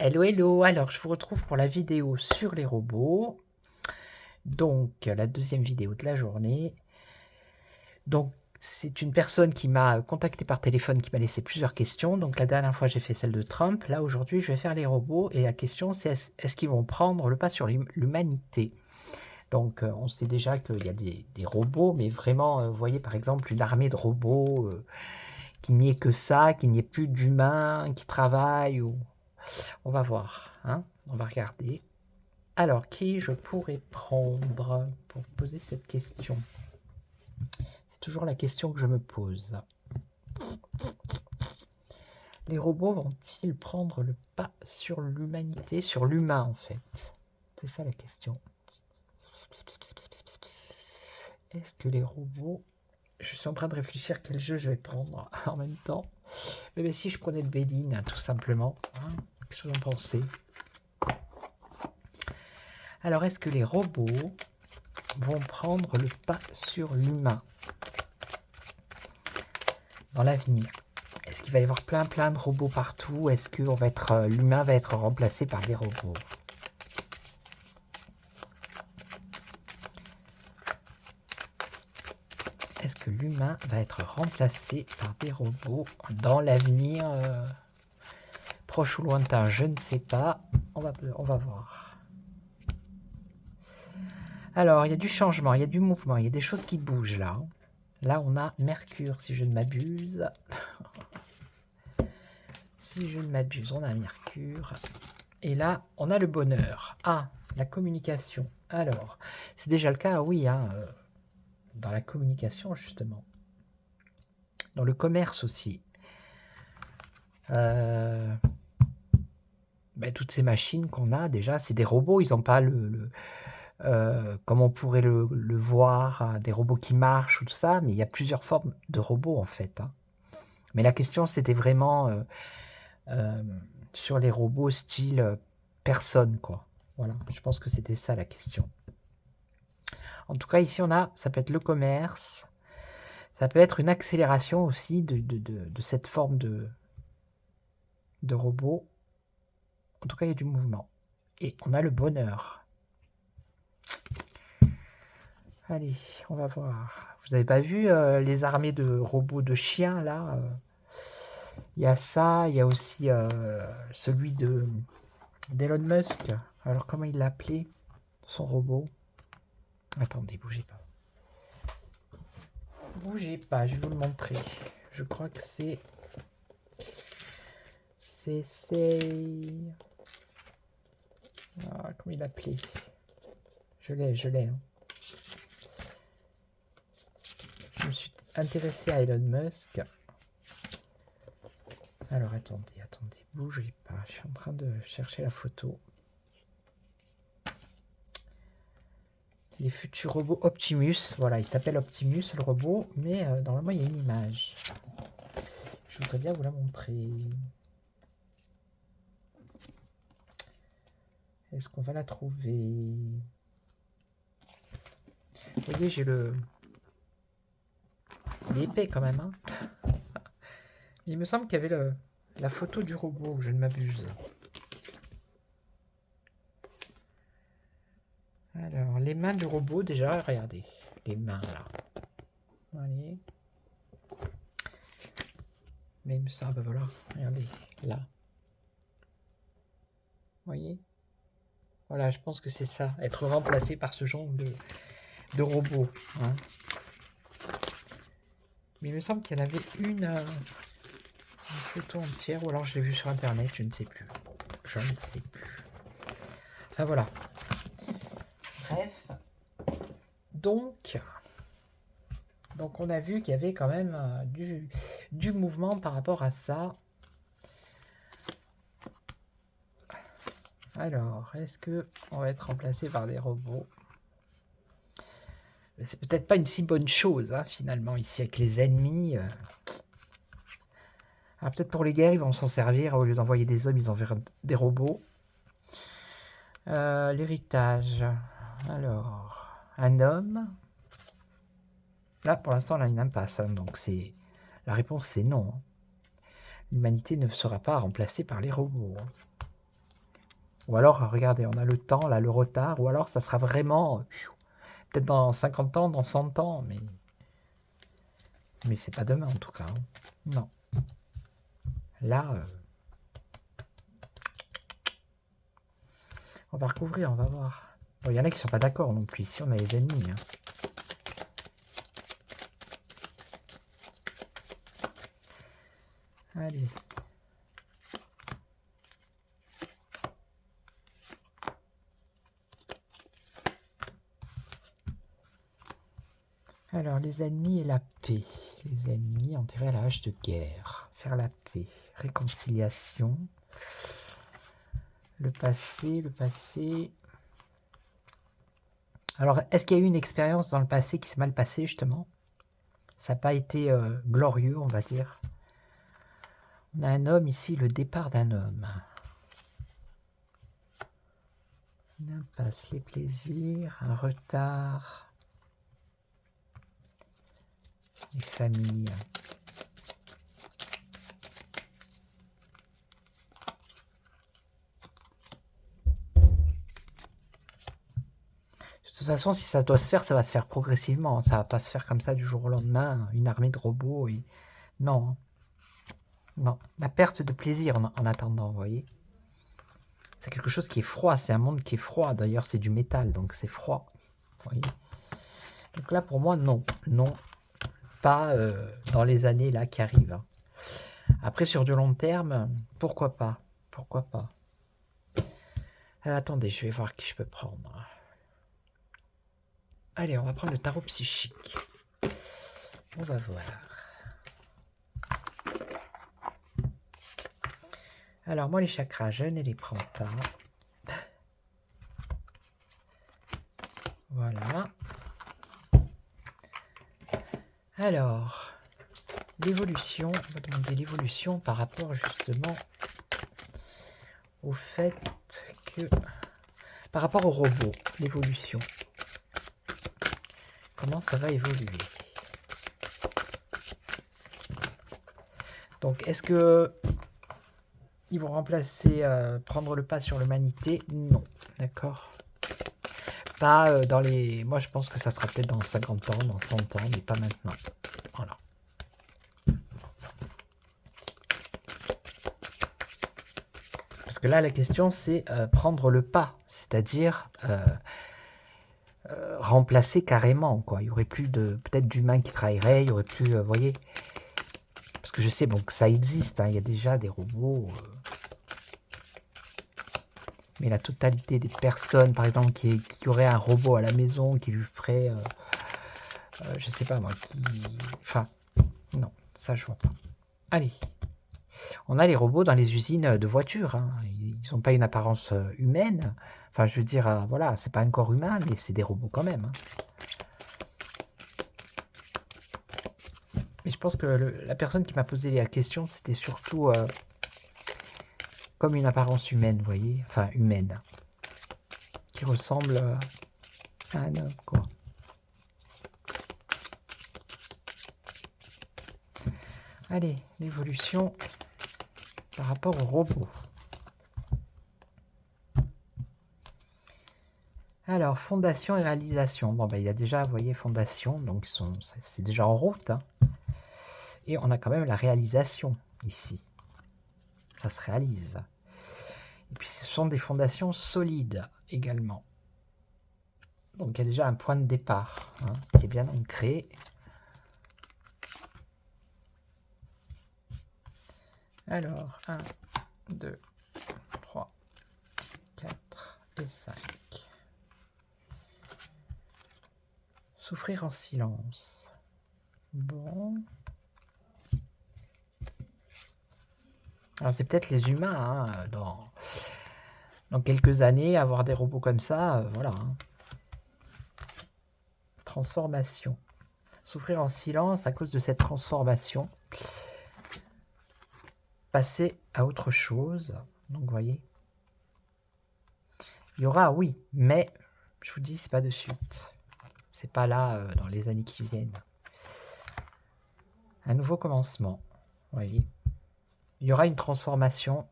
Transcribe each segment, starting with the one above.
Hello, hello! Alors, je vous retrouve pour la vidéo sur les robots. Donc, la deuxième vidéo de la journée. Donc, c'est une personne qui m'a contacté par téléphone, qui m'a laissé plusieurs questions. Donc, la dernière fois, j'ai fait celle de Trump. Là, aujourd'hui, je vais faire les robots. Et la question, c'est est-ce qu'ils vont prendre le pas sur l'humanité? Donc, on sait déjà qu'il y a des robots, mais vraiment, vous voyez, par exemple, une armée de robots, qu'il n'y ait que ça, qu'il n'y ait plus d'humains qui travaillent. On va voir, hein? On va regarder. Alors, qui je pourrais prendre pour poser cette question? C'est toujours la question que je me pose. Les robots vont-ils prendre le pas sur l'humanité, sur l'humain en fait? C'est ça la question. Est-ce que les robots... Je suis en train de réfléchir quel jeu je vais prendre en même temps. Mais si je prenais le Béline, tout simplement. Hein, qu'est-ce que vous en pensez? Alors, est-ce que les robots vont prendre le pas sur l'humain dans l'avenir? Est-ce qu'il va y avoir plein de robots partout? Est-ce que l'humain va être remplacé par des robots? Est-ce que l'humain va être remplacé par des robots dans l'avenir proche ou lointain? Je ne sais pas. On va voir. Alors, il y a du changement, il y a du mouvement, il y a des choses qui bougent là. Là, on a Mercure, si je ne m'abuse. Si je ne m'abuse, on a Mercure. Et là, on a le bonheur. Ah, la communication. Alors, c'est déjà le cas, oui, hein, dans la communication, justement. Dans le commerce aussi. Toutes ces machines qu'on a, déjà, c'est des robots. Ils n'ont pas comme on pourrait le voir, des robots qui marchent ou tout ça, mais il y a plusieurs formes de robots, en fait. Hein. Mais la question, c'était vraiment euh, sur les robots style personne, quoi. Voilà, je pense que c'était ça la question. En tout cas, ici, ça peut être le commerce, ça peut être une accélération aussi de cette forme de robot. En tout cas, il y a du mouvement. Et on a le bonheur. Allez, on va voir. Vous n'avez pas vu les armées de robots de chiens, là Il y a ça, il y a aussi celui d'Elon Musk. Alors, comment il l'a appelé, son robot? Attendez, bougez pas. Bougez pas, je vais vous le montrer. Je crois que c'est... Ah, comment il l'appelait? Je l'ai. Hein. Je me suis intéressé à Elon Musk. Alors, attendez, bougez pas. Je suis en train de chercher la photo. Les futurs robots Optimus. Voilà, il s'appelle Optimus, le robot. Mais normalement, il y a une image. Je voudrais bien vous la montrer. Est-ce qu'on va la trouver? Vous voyez, j'ai le... Il est épais quand même. Hein. Il me semble qu'il y avait la photo du robot, je ne m'abuse. Alors, les mains du robot, déjà, regardez. Les mains, là. Allez. Mais il me semble, ben voilà, regardez, là. Vous voyez? Voilà, je pense que c'est ça, être remplacé par ce genre de robot. Hein. Mais il me semble qu'il y en avait une photo entière, ou alors je l'ai vue sur Internet, je ne sais plus. Je ne sais plus. Enfin, voilà. Bref. Donc on a vu qu'il y avait quand même du mouvement par rapport à ça. Alors, est-ce que on va être remplacé par des robots? C'est peut-être pas une si bonne chose, hein, finalement, ici, avec les ennemis. Alors, peut-être pour les guerres, ils vont s'en servir. Au lieu d'envoyer des hommes, ils enverront des robots. L'héritage. Alors, un homme. Là, pour l'instant, on a une impasse. Hein, donc, la réponse, c'est non. L'humanité ne sera pas remplacée par les robots. Hein. Ou alors, regardez, on a le temps, là, le retard. Ou alors, ça sera vraiment, peut-être dans 50 ans, dans 100 ans. Mais c'est pas demain, en tout cas. Hein. Non. Là, on va recouvrir, on va voir. Bon, il y en a qui sont pas d'accord non plus. Ici, on a les ennemis. Hein. Allez. Alors, les ennemis et la paix. Les ennemis enterrés à la hache de guerre. Faire la paix. Réconciliation. Le passé, le passé. Alors, est-ce qu'il y a eu une expérience dans le passé qui s'est mal passée, justement? Ça n'a pas été glorieux, on va dire. On a un homme ici, le départ d'un homme. Une impasse, les plaisirs, un retard. Les familles. De toute façon, si ça doit se faire, ça va se faire progressivement. Ça va pas se faire comme ça du jour au lendemain, une armée de robots. Et... Non. Non. La perte de plaisir en attendant, vous voyez. C'est quelque chose qui est froid. C'est un monde qui est froid. D'ailleurs, c'est du métal, donc c'est froid. Vous voyez. Donc là, pour moi, non. Non. Pas dans les années là qui arrivent. Hein. Après, sur du long terme, pourquoi pas? Pourquoi pas? Attendez, je vais voir qui je peux prendre. Allez, on va prendre le tarot psychique. On va voir. Alors, moi, les chakras, je ne les prends pas. Voilà. Alors, l'évolution, on va demander l'évolution par rapport justement au fait que... Par rapport au robot, l'évolution. Comment ça va évoluer? Donc, est-ce que ils vont remplacer, prendre le pas sur l'humanité? Non, d'accord. Pas dans les... Moi, je pense que ça sera peut-être dans 50 ans, dans 100 ans, mais pas maintenant. Voilà. Parce que là, la question, c'est prendre le pas, c'est-à-dire remplacer carrément, quoi. Il y aurait plus de peut-être d'humains qui travailleraient, il y aurait plus, vous voyez. Parce que je sais bon que ça existe, hein, il y a déjà des robots. Mais la totalité des personnes, par exemple, qui auraient un robot à la maison, qui lui ferait, je sais pas moi, qui... Enfin, non, ça je vois pas. Allez. On a les robots dans les usines de voitures. Hein. Ils n'ont pas une apparence humaine. Enfin, je veux dire, voilà, c'est pas un corps humain, mais c'est des robots quand même. Hein. Mais je pense que la personne qui m'a posé la question, c'était surtout comme une apparence humaine, vous voyez. Enfin, humaine. Qui ressemble à un homme, quoi. Allez, l'évolution par rapport aux robots. Alors, fondation et réalisation. Bon, ben, il y a déjà, vous voyez, fondation, donc c'est déjà en route. Hein. Et on a quand même la réalisation ici. Ça se réalise. Et puis, ce sont des fondations solides également. Donc, il y a déjà un point de départ hein, qui est bien ancré. Alors, 1, 2, 3, 4 et 5. Souffrir en silence. Bon. Alors, c'est peut-être les humains, hein, dans quelques années, avoir des robots comme ça, voilà. Hein. Transformation. Souffrir en silence à cause de cette transformation. Passer à autre chose. Donc, vous voyez. Il y aura, oui, mais je vous dis, c'est pas de suite. C'est pas là, dans les années qui viennent. Un nouveau commencement. Vous voyez. Il y aura une transformation,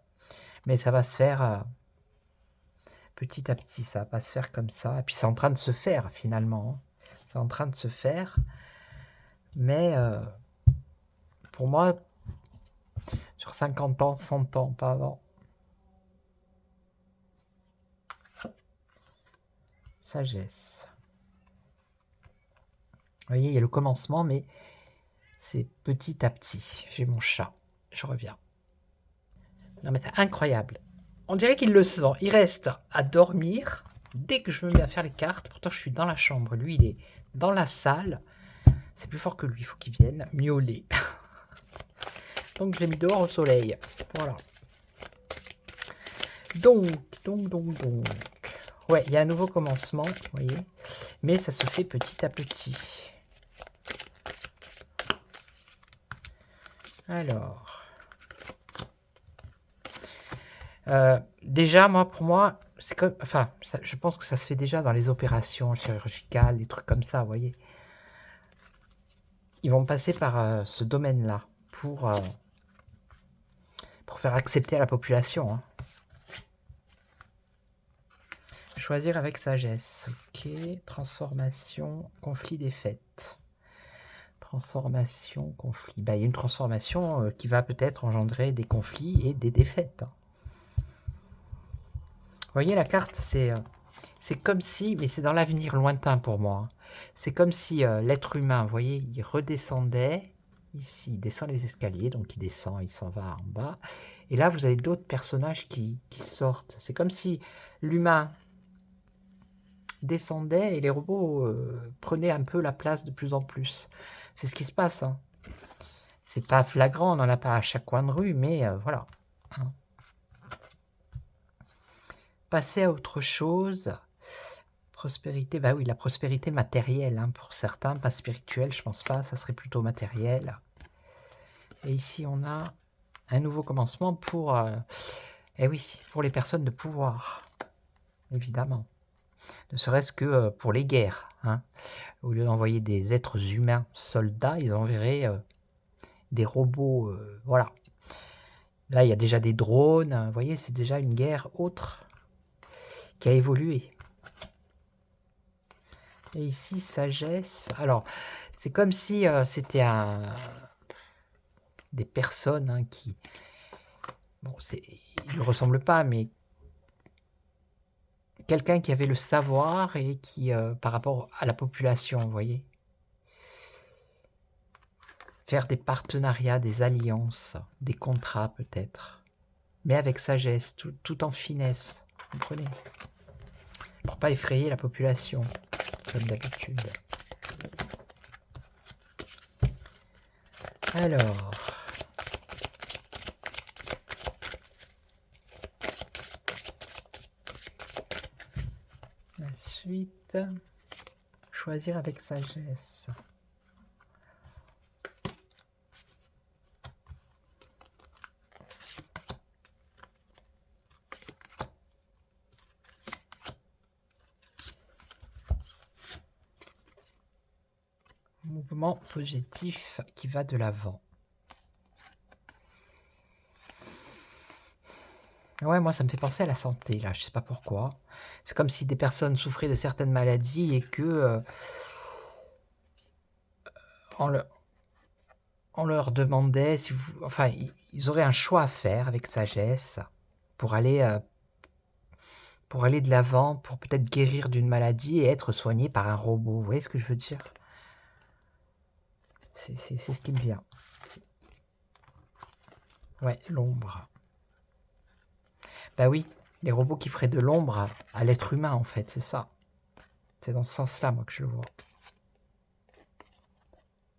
mais ça va se faire petit à petit, ça va pas se faire comme ça. Et puis c'est en train de se faire finalement, hein. C'est en train de se faire. Mais pour moi, sur 50 ans, 100 ans, pas avant. Sagesse. Vous voyez, il y a le commencement, mais c'est petit à petit. J'ai mon chat. Je reviens. Non mais c'est incroyable. On dirait qu'il le sent. Il reste à dormir dès que je me mets à faire les cartes. Pourtant, je suis dans la chambre. Lui, il est dans la salle. C'est plus fort que lui. Il faut qu'il vienne miauler. Donc, je l'ai mis dehors au soleil. Voilà. Donc. Ouais, il y a un nouveau commencement, vous voyez. Mais ça se fait petit à petit. Alors. Déjà, pour moi, c'est comme... Enfin, je pense que ça se fait déjà dans les opérations chirurgicales, des trucs comme ça, vous voyez. Ils vont passer par ce domaine-là pour faire accepter à la population. Hein. Choisir avec sagesse. Ok. Transformation, conflit, défaite. Transformation, conflit. Bah, il y a une transformation qui va peut-être engendrer des conflits et des défaites. Vous voyez, la carte, c'est comme si, mais c'est dans l'avenir lointain pour moi. C'est comme si l'être humain, vous voyez, il redescendait. Ici, il descend les escaliers, donc il descend, il s'en va en bas. Et là, vous avez d'autres personnages qui sortent. C'est comme si l'humain descendait et les robots prenaient un peu la place de plus en plus. C'est ce qui se passe. Hein. C'est pas flagrant, on n'en a pas à chaque coin de rue, mais voilà. Hein. Passer à autre chose. Prospérité, bah oui, la prospérité matérielle, hein, pour certains, pas spirituelle, je pense pas, ça serait plutôt matériel. Et ici, on a un nouveau commencement pour, eh oui, pour les personnes de pouvoir, évidemment. Ne serait-ce que pour les guerres. Hein. Au lieu d'envoyer des êtres humains soldats, ils enverraient des robots, voilà. Là, il y a déjà des drones, vous voyez, c'est déjà une guerre autre qui a évolué. Et ici, sagesse. Alors, c'est comme si c'était des personnes hein, qui... Bon, ils ne ressemblent pas, mais quelqu'un qui avait le savoir et qui, par rapport à la population, vous voyez, faire des partenariats, des alliances, des contrats peut-être, mais avec sagesse, tout en finesse, vous comprenez? Pour pas effrayer la population, comme d'habitude. Alors... Ensuite, choisir avec sagesse. Mouvement positif qui va de l'avant. Ouais, moi ça me fait penser à la santé, là, je sais pas pourquoi. C'est comme si des personnes souffraient de certaines maladies et que on leur demandait si vous... Enfin, ils auraient un choix à faire avec sagesse pour aller de l'avant, pour peut-être guérir d'une maladie et être soigné par un robot. Vous voyez ce que je veux dire? C'est ce qui me vient. Ouais, l'ombre. Bah oui, les robots qui feraient de l'ombre à l'être humain, en fait, c'est ça. C'est dans ce sens-là, moi, que je le vois.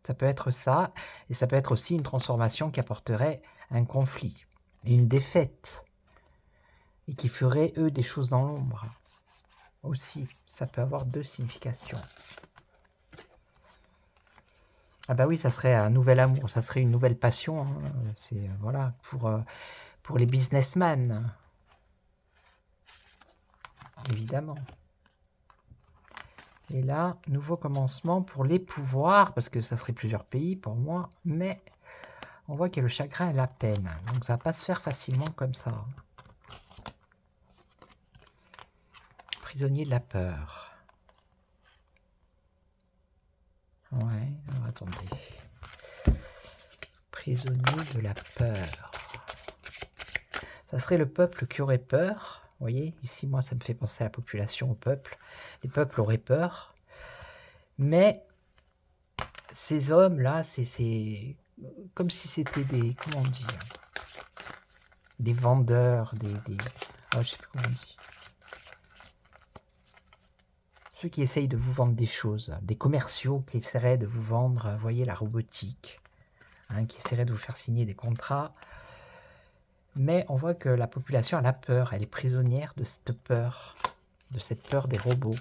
Ça peut être ça, et ça peut être aussi une transformation qui apporterait un conflit, une défaite, et qui ferait, eux, des choses dans l'ombre. Aussi, ça peut avoir deux significations. Ah bah oui, ça serait un nouvel amour, ça serait une nouvelle passion. Hein. C'est voilà, pour les businessmen. Évidemment. Et là, nouveau commencement pour les pouvoirs, parce que ça serait plusieurs pays pour moi, mais on voit qu'il y a le chagrin et la peine. Donc ça va pas se faire facilement comme ça. prisonnier de la peur. Ouais, alors attendez. Prisonnier de la peur. Ça serait le peuple qui aurait peur. Vous voyez, ici, moi, ça me fait penser à la population, au peuple. Les peuples auraient peur. Mais ces hommes-là, c'est comme si c'était des... Comment on dit? Des vendeurs, oh, je sais plus comment on dit. Ceux qui essayent de vous vendre des choses. Des commerciaux qui essaieraient de vous vendre, vous voyez, la robotique. Hein, qui essaieraient de vous faire signer des contrats. Mais on voit que la population a la peur. Elle est prisonnière de cette peur des robots.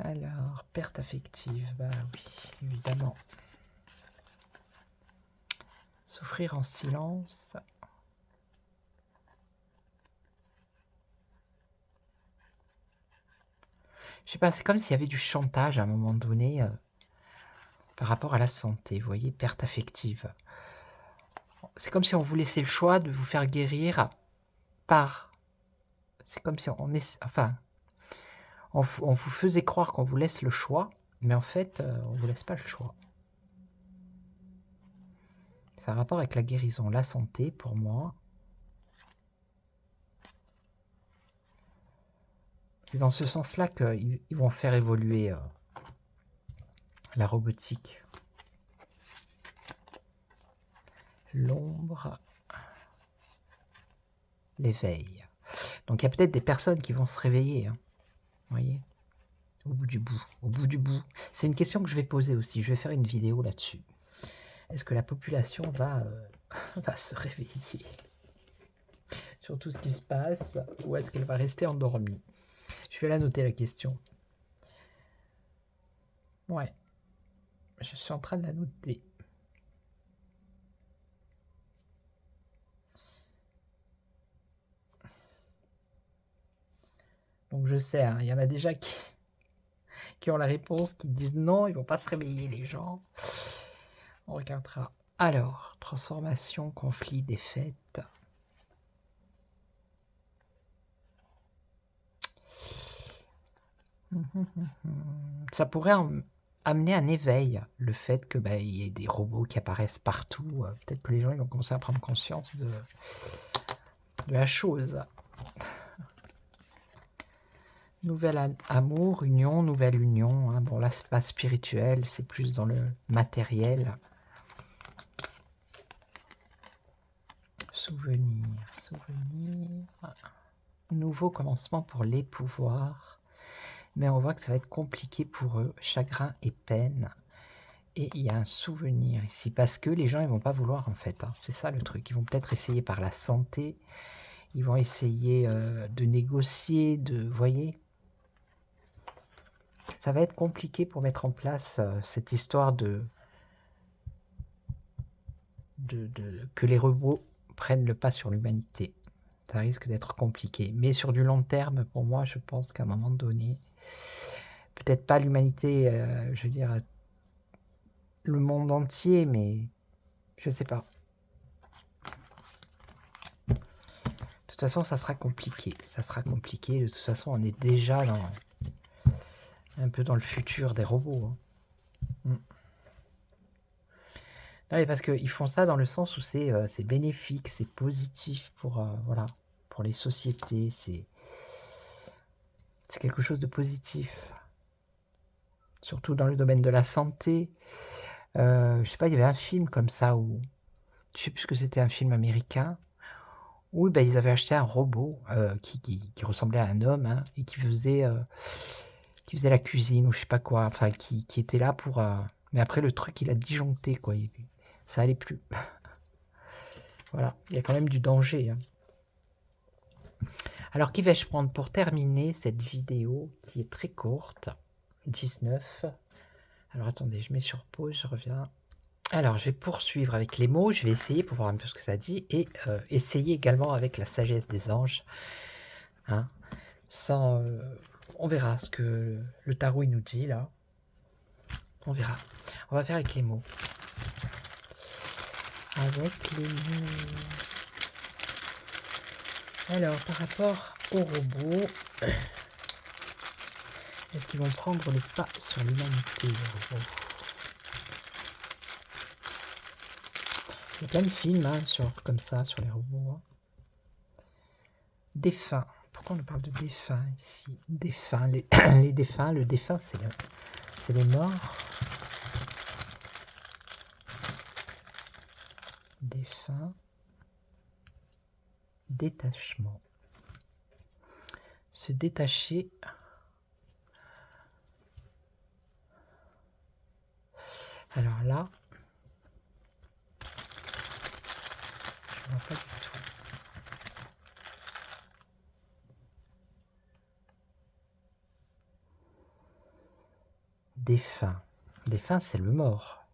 Alors, perte affective, bah oui, évidemment. Souffrir en silence. Je sais pas, c'est comme s'il y avait du chantage à un moment donné par rapport à la santé, vous voyez, perte affective. C'est comme si on vous laissait le choix de vous faire guérir par... C'est comme si on est... Enfin, on vous faisait croire qu'on vous laisse le choix, mais en fait, on ne vous laisse pas le choix. Ça a un rapport avec la guérison, la santé, pour moi. C'est dans ce sens-là qu'ils vont faire évoluer la robotique. L'ombre, l'éveil. Donc il y a peut-être des personnes qui vont se réveiller, hein, vous voyez, au bout du bout, au bout du bout. C'est une question que je vais poser aussi, je vais faire une vidéo là-dessus. Est-ce que la population va, va se réveiller sur tout ce qui se passe, ou est-ce qu'elle va rester endormie? Je vais la noter, la question. Ouais, je suis en train de la noter. Donc je sais, hein, il y en a déjà qui ont la réponse, qui disent non, ils vont pas se réveiller les gens. On regardera. Alors, transformation, conflit, défaite. Ça pourrait amener un éveil, le fait que y ait des robots qui apparaissent partout. Peut-être que les gens ils vont commencer à prendre conscience de la chose. Nouvel amour, union, nouvelle union. Hein. Bon, là, c'est pas spirituel, c'est plus dans le matériel. Souvenir, souvenir. Nouveau commencement pour les pouvoirs. Mais on voit que ça va être compliqué pour eux. Chagrin et peine. Et il y a un souvenir ici. Parce que les gens, ils vont pas vouloir, en fait. Hein. C'est ça le truc. Ils vont peut-être essayer par la santé. Ils vont essayer de négocier, vous voyez. Ça va être compliqué pour mettre en place cette histoire que les robots prennent le pas sur l'humanité. Ça risque d'être compliqué. Mais sur du long terme, pour moi, je pense qu'à un moment donné, peut-être pas l'humanité, je veux dire, le monde entier, mais je sais pas. De toute façon, ça sera compliqué. Ça sera compliqué. De toute façon, on est déjà un peu dans le futur des robots. Hein. Non, mais parce qu'ils font ça dans le sens où c'est bénéfique, c'est positif pour, voilà, pour les sociétés. C'est quelque chose de positif. Surtout dans le domaine de la santé. Je sais pas, il y avait un film comme ça où... Je sais plus ce que c'était, un film américain. Où ils avaient acheté un robot qui ressemblait à un homme hein, et qui faisait la cuisine ou je sais pas quoi. Enfin, qui était là pour... Mais après, le truc, il a disjoncté, quoi. Ça allait plus. Voilà, il y a quand même du danger. Hein. Alors, qui vais-je prendre pour terminer cette vidéo qui est très courte 19. Alors, attendez, je mets sur pause, je reviens. Alors, je vais poursuivre avec les mots. Je vais essayer pour voir un peu ce que ça dit. Et essayer également avec la sagesse des anges. Hein, sans... on verra ce que le tarot il nous dit, là. On verra. On va faire avec les mots. Avec les mots. Alors, par rapport aux robots, est-ce qu'ils vont prendre le pas sur l'humanité, les robots? Il y a plein de films hein, comme ça sur les robots. Hein. Défunts. Pourquoi on nous parle de défunts ici? Défunts, les défunts. Le défunt, c'est les morts. Défunt. Détachement. Se détacher. Alors là, je ne vois pas du tout. Défunt. Défunt, c'est le mort.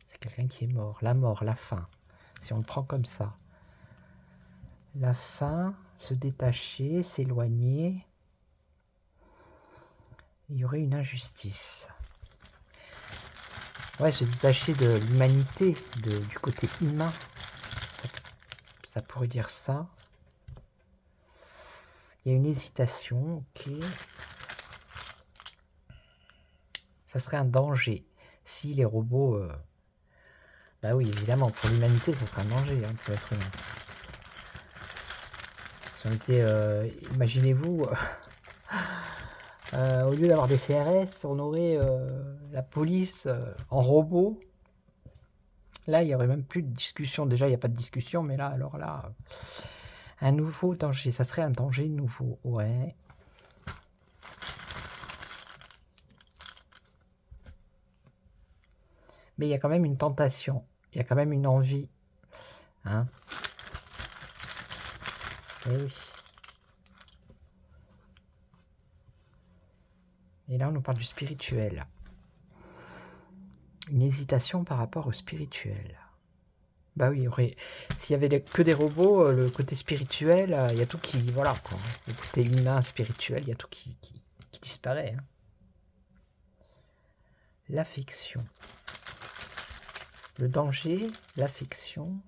C'est quelqu'un qui est mort. La mort, la fin. Si on le prend comme ça. La fin, se détacher, s'éloigner. Il y aurait une injustice. Ouais, se détacher de l'humanité, du côté humain. Ça pourrait dire ça. Il y a une hésitation, ok. Ça serait un danger. Si les robots... Bah oui, évidemment, pour l'humanité, ça serait un danger hein, pour l'être humain. Si on était... imaginez-vous... au lieu d'avoir des CRS, on aurait la police en robot. Là, il n'y aurait même plus de discussion. Déjà, il n'y a pas de discussion, mais là, alors là, un nouveau danger. Ça serait un danger nouveau, ouais. Mais il y a quand même une tentation. Il y a quand même une envie. Hein? Eh oui. Et là, on nous parle du spirituel. Une hésitation par rapport au spirituel. Bah oui, il y aurait... S'il y avait que des robots, le côté spirituel, il y a tout qui... Voilà, quoi. Le côté humain, spirituel, il y a tout qui disparaît. Hein. L'affection. Le danger, l'affection.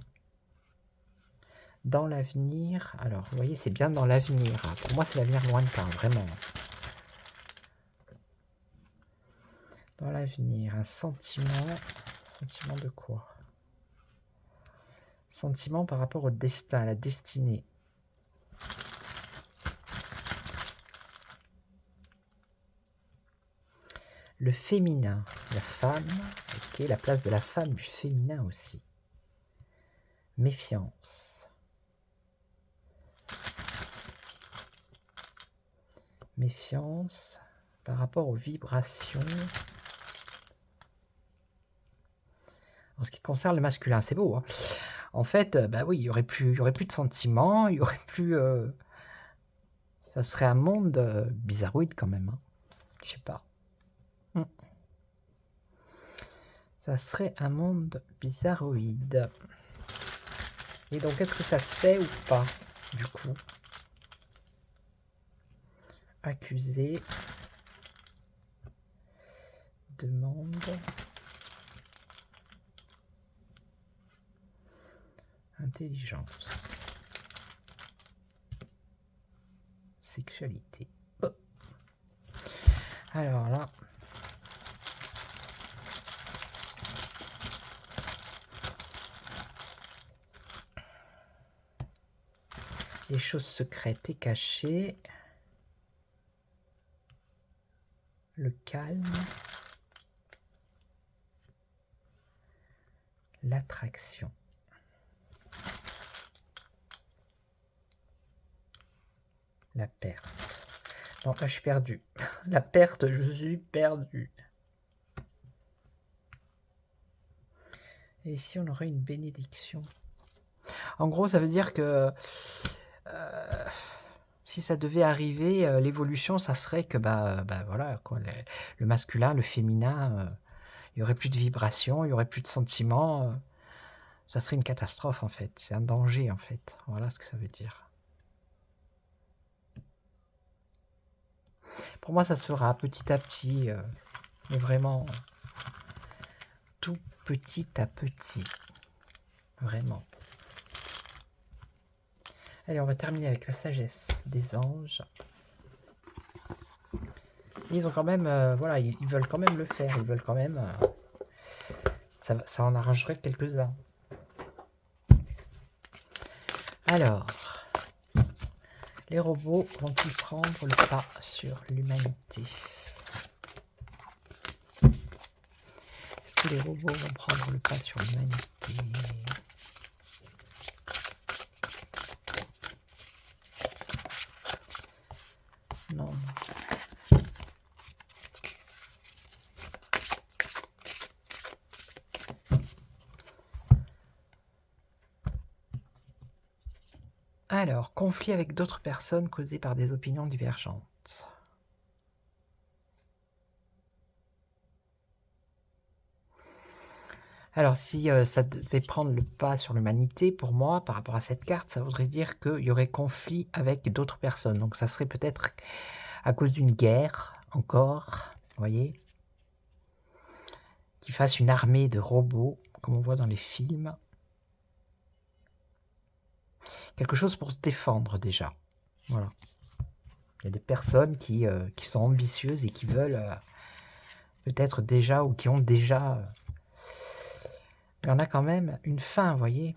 Dans l'avenir... Alors, vous voyez, c'est bien dans l'avenir. Pour moi, c'est l'avenir lointain, vraiment. Dans l'avenir, un sentiment... Sentiment de quoi? Sentiment par rapport au destin, à la destinée. Le féminin, la femme, ok, la place de la femme, du féminin aussi. Méfiance. Méfiance par rapport aux vibrations. En ce qui concerne le masculin, c'est beau. Hein. En fait, bah oui, il y aurait plus de sentiments, il y aurait plus. Ça serait un monde bizarroïde quand même. Hein. Je sais pas. Ça serait un monde bizarroïde. Et donc, est-ce que ça se fait ou pas, du coup? Accusé. Demande. Intelligence. Sexualité. Oh. Alors là... Les choses secrètes et cachées. Le calme. L'attraction. La perte. Non, là, je suis perdu. La perte, je suis perdu. Et ici, on aurait une bénédiction. En gros, ça veut dire que si ça devait arriver, l'évolution, ça serait que voilà, quoi, le masculin, le féminin, il n'y aurait plus de vibrations, il n'y aurait plus de sentiments. Ça serait une catastrophe, en fait. C'est un danger, en fait. Voilà ce que ça veut dire. Pour moi, ça se fera petit à petit, mais vraiment tout petit à petit. Vraiment. Allez, on va terminer avec la sagesse des anges. Ils ont quand même, voilà, ils veulent quand même le faire. Ils veulent quand même... ça en arrangerait quelques-uns. Alors, les robots vont-ils prendre le pas sur l'humanité? Est-ce que les robots vont prendre le pas sur l'humanité? Non. Alors, conflit avec d'autres personnes causé par des opinions divergentes. Alors, si ça devait prendre le pas sur l'humanité, pour moi, par rapport à cette carte, ça voudrait dire qu'il y aurait conflit avec d'autres personnes. Donc, ça serait peut-être à cause d'une guerre, encore, vous voyez, qui fasse une armée de robots, comme on voit dans les films. Quelque chose pour se défendre, déjà. Voilà. Il y a des personnes qui sont ambitieuses et qui veulent peut-être déjà, ou qui ont déjà... il y en a quand même une fin, vous voyez.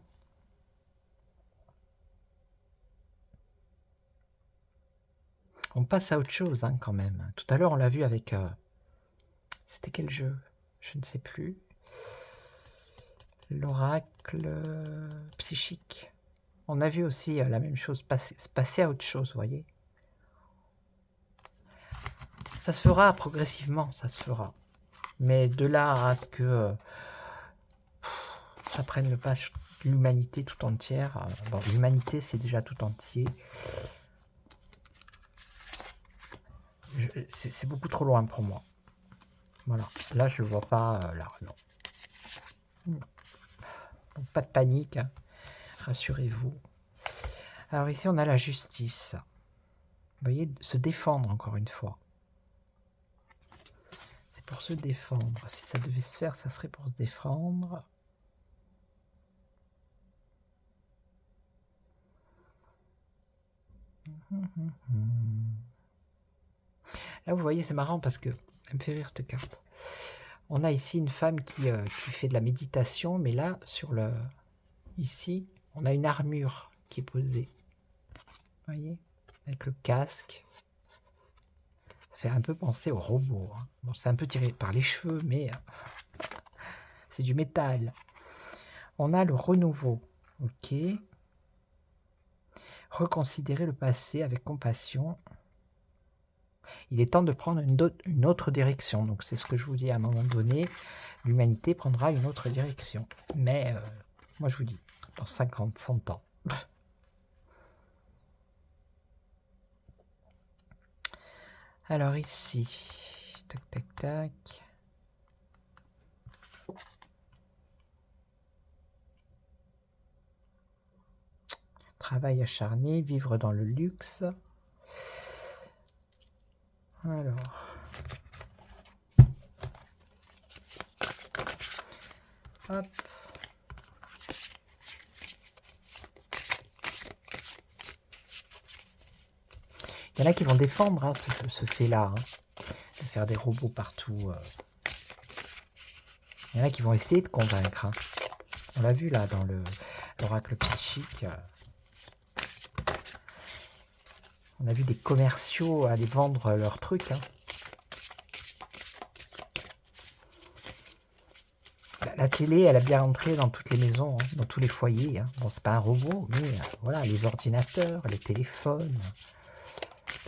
On passe à autre chose, hein, quand même. Tout à l'heure, on l'a vu avec... c'était quel jeu? Je ne sais plus. L'oracle psychique. On a vu aussi la même chose, passer à autre chose, vous voyez. Ça se fera progressivement, ça se fera. Mais de là à ce que ça prenne le pas sur l'humanité tout entière... bon, l'humanité, c'est déjà tout entier. C'est beaucoup trop loin pour moi. Voilà. Là, je ne le vois pas. Là, non. Donc, pas de panique. Hein. Rassurez-vous. Alors ici, on a la justice. Vous voyez, se défendre encore une fois. C'est pour se défendre. Si ça devait se faire, ça serait pour se défendre. Là, vous voyez, c'est marrant parce que... elle me fait rire cette carte. On a ici une femme qui fait de la méditation, mais là, sur le... ici, on a une armure qui est posée. Vous voyez, avec le casque. Ça fait un peu penser au robot. Hein. Bon, c'est un peu tiré par les cheveux, mais c'est du métal. On a le renouveau. Ok. Reconsidérer le passé avec compassion. Il est temps de prendre une autre direction. Donc c'est ce que je vous dis à un moment donné. L'humanité prendra une autre direction. Mais moi je vous dis, dans 50, 100 ans. Alors ici, tac, tac, tac. Travail acharné, vivre dans le luxe. Alors. Hop. Il y en a qui vont défendre hein, ce fait-là, hein, de faire des robots partout. Il y en a qui vont essayer de convaincre. Hein. On l'a vu là dans l'oracle psychique. On a vu des commerciaux aller vendre leurs trucs. Hein. La télé, elle a bien rentré dans toutes les maisons, hein, dans tous les foyers. Hein. Bon, c'est pas un robot, mais voilà, les ordinateurs, les téléphones.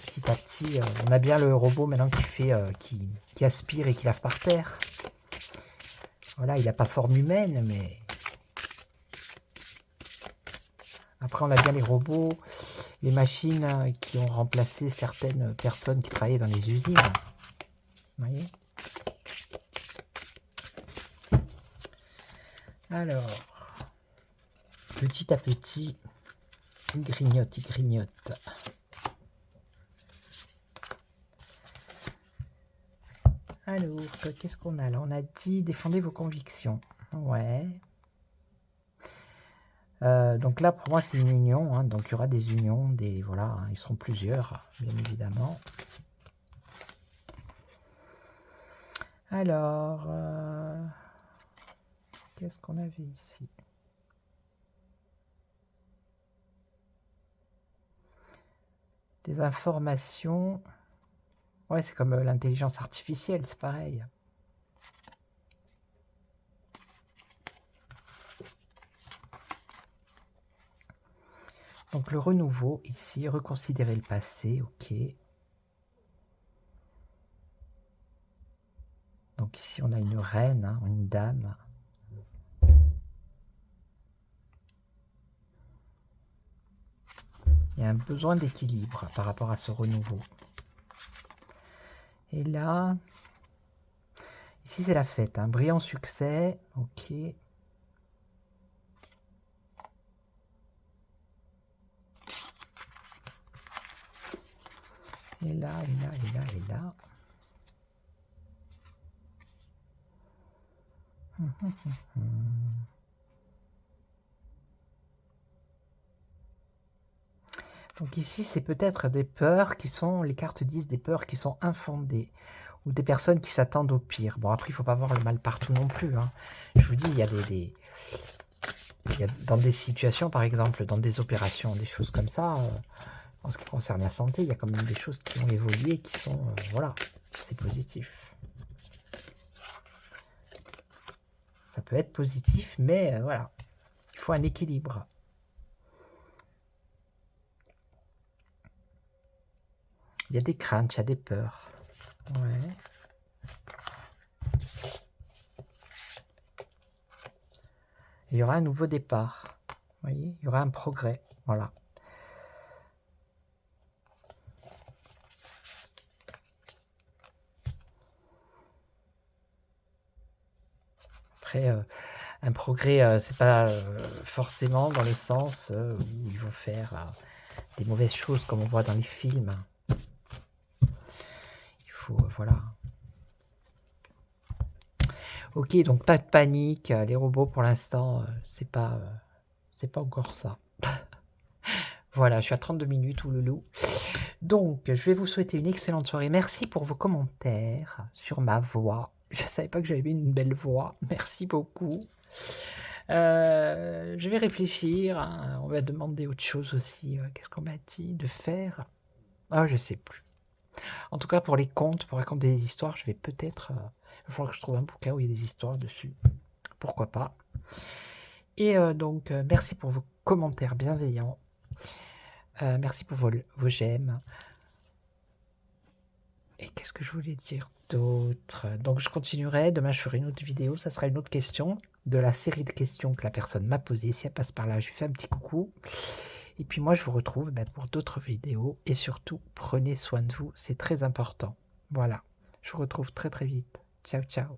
Petit à petit, on a bien le robot maintenant qui fait, qui aspire et qui lave par terre. Voilà, il n'a pas forme humaine, mais... Après, on a bien les robots, les machines qui ont remplacé certaines personnes qui travaillaient dans les usines. Vous voyez? Alors, petit à petit, il grignote, il grignote. Alors, qu'est-ce qu'on a là? On a dit défendez vos convictions. Ouais. Donc là, pour moi, c'est une union. Hein, donc il y aura des unions, des voilà, hein, ils seront plusieurs, bien évidemment. Alors, qu'est-ce qu'on avait ici? Des informations. Ouais, c'est comme l'intelligence artificielle, c'est pareil. Donc le renouveau, ici, reconsidérer le passé, ok. Donc ici, on a une reine, hein, une dame. Il y a un besoin d'équilibre par rapport à ce renouveau. Et là, ici c'est la fête, hein, brillant succès, ok. Et là, et là, et là, et là. Donc ici, c'est peut-être des peurs qui sont, les cartes disent des peurs qui sont infondées, ou des personnes qui s'attendent au pire. Bon, après, il ne faut pas voir le mal partout non plus. Hein. Je vous dis, il y a dans des situations, par exemple, dans des opérations, des choses comme ça, en ce qui concerne la santé, il y a quand même des choses qui ont évolué, qui sont, voilà, c'est positif. Ça peut être positif, mais voilà, il faut un équilibre. Il y a des craintes, il y a des peurs. Ouais. Il y aura un nouveau départ. Vous voyez, il y aura un progrès. Voilà. Après, un progrès, c'est pas forcément dans le sens où ils vont faire des mauvaises choses comme on voit dans les films. Il faut, voilà. Ok, donc pas de panique. Les robots, pour l'instant, c'est pas encore ça. Voilà, je suis à 32 minutes, ouloulou. Donc, je vais vous souhaiter une excellente soirée. Merci pour vos commentaires sur ma voix. Je ne savais pas que j'avais une belle voix. Merci beaucoup. Je vais réfléchir. Hein. On va demander autre chose aussi. Qu'est-ce qu'on m'a dit de faire? Ah, je sais plus. En tout cas, pour les contes, pour raconter des histoires, je vais peut-être... il va falloir que je trouve un bouquin où il y a des histoires dessus. Pourquoi pas. Et donc, merci pour vos commentaires bienveillants. Merci pour vos j'aime. Et qu'est-ce que je voulais dire d'autre? Donc, je continuerai. Demain, je ferai une autre vidéo. Ça sera une autre question de la série de questions que la personne m'a posées. Si elle passe par là, je lui fais un petit coucou. Et puis moi, je vous retrouve pour d'autres vidéos. Et surtout, prenez soin de vous. C'est très important. Voilà. Je vous retrouve très très vite. Ciao, ciao.